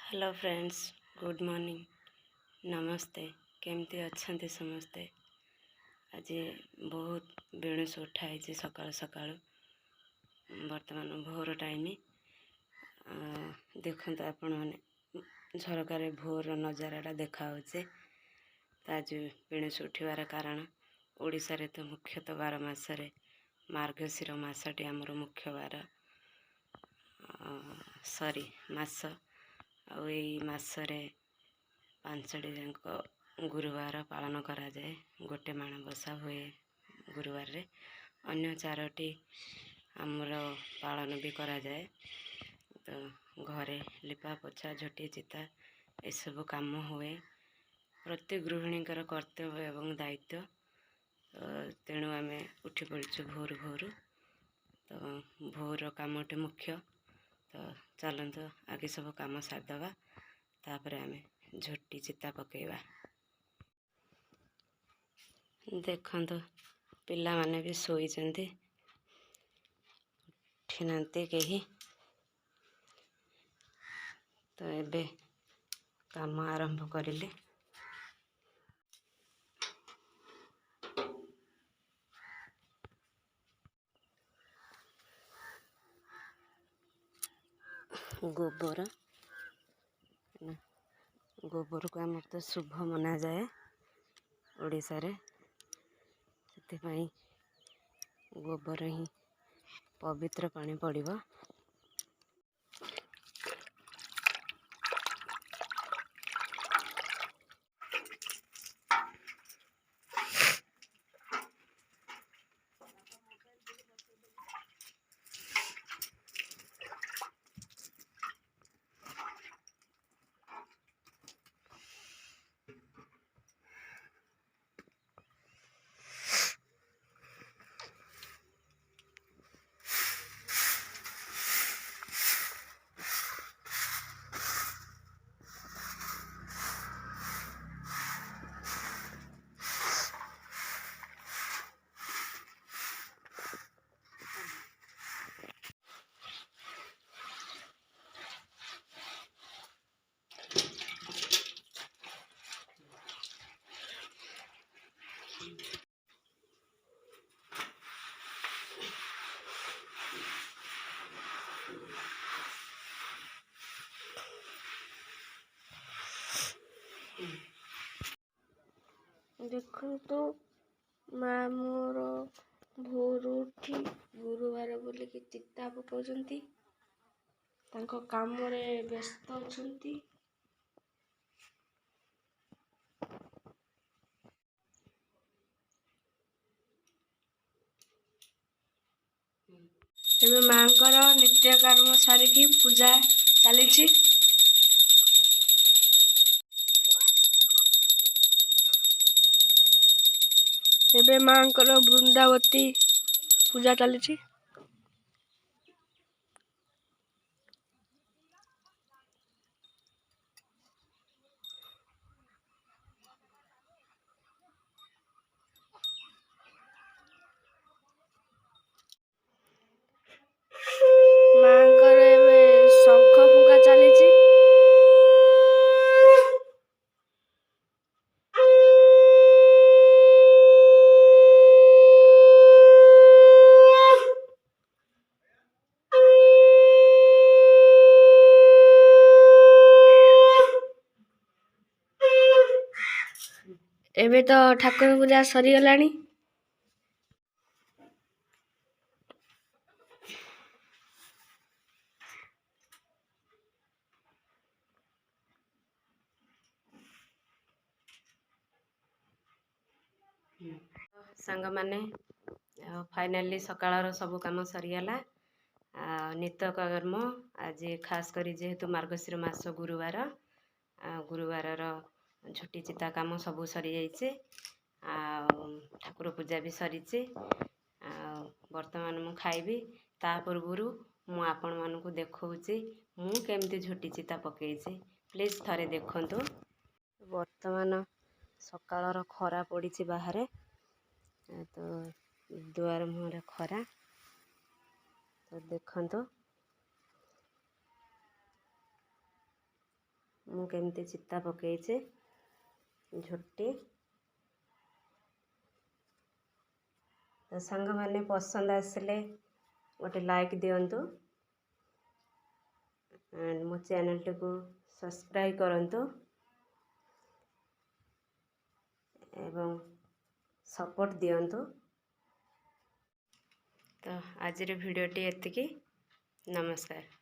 Hello friends, good morning, नमस्ते। केमती अच्छे समस्ते। आज बहुत बेणुस उठाई सकाल सकाल बर्तमान भोर टाइम। देखु आपण मैंने झरकार भोर नजारा देखा। तो आज बेणुस उठार कारण ओडिशा रे तो मुख्यतः 12 मासरे मार्गशीर मासटी आमर मुख्य बार सॉरी मास। आसरे 5टी जाक गुरुवार पालन करा जाए। गोटे माणबसा हुए गुरुवार रे, अन्य 4टी आमर पालन भी करा जाए। तो घरे लिपा पोछा झोटी चिता एसबू काम हुए। प्रत्येक गृहिणी कर्तव्य एवं दायित्व। तेणु आम उठी पड़चु भोर भोर। तो भोर कामटे मुख्य। तो चलतु आगे सब काम सारदे, तापर आम झोटी चिता पकेवा। देखु पिला माने भी शोइचंती, उठी नांती कहीं। तो एबे काम आरंभ करिले। गोबर गोबर को आम तो शुभ मना जाए ओडिशा रे। से गोबर ही पवित्र पानी पड़िबो। देखो माँ मोर भोर उठी गुरुवार बोलिकी चिता पकाउछंती, तांको काम रे व्यस्त अछंती। एबे मांकर नित्य कर्म सारिकी पूजा चलीछि। एबे मांकर वृंदावती पूजा चलीछि। मांकर एबे शंख फुंका चलीछि। एबे तो ठाकुर पूजा सरी गलानी। सांग माने फाइनाली सकाळर सब काम सरीगला। नित्य कर्म आज खास करी जेहेतु मार्गशीर मास गुरुवार, गुरुवार झोटी चिता काम सब सरी जाइए। ठाकुर पूजा भी सरी। वर्तमान मु खाइबी। ता पूर्वरु मु आपण मानकु देखौछि मु केमती झोटी चिता पकेइछि। प्लीज थरे देखंतु। वर्तमान सकाळर खरा पड़ी बाहर। तो दुआर मुहर खरा। तो देखंतु ମୁଁ କେମିତି ଚିତା ପକେଇଛି ଝୋଟି। ତ ସାଙ୍ଗମାନେ ପସନ୍ଦ ଆସିଲେ ଗୋଟେ ଲାଇକ୍ ଦିଅନ୍ତୁ, ଆଣ୍ଡ ମୋ ଚ୍ୟାନେଲଟିକୁ ସବସ୍କ୍ରାଇବ୍ କରନ୍ତୁ ଏବଂ ସପୋର୍ଟ ଦିଅନ୍ତୁ। ତ ଆଜିର ଭିଡ଼ିଓଟି ଏତିକି। ନମସ୍କାର।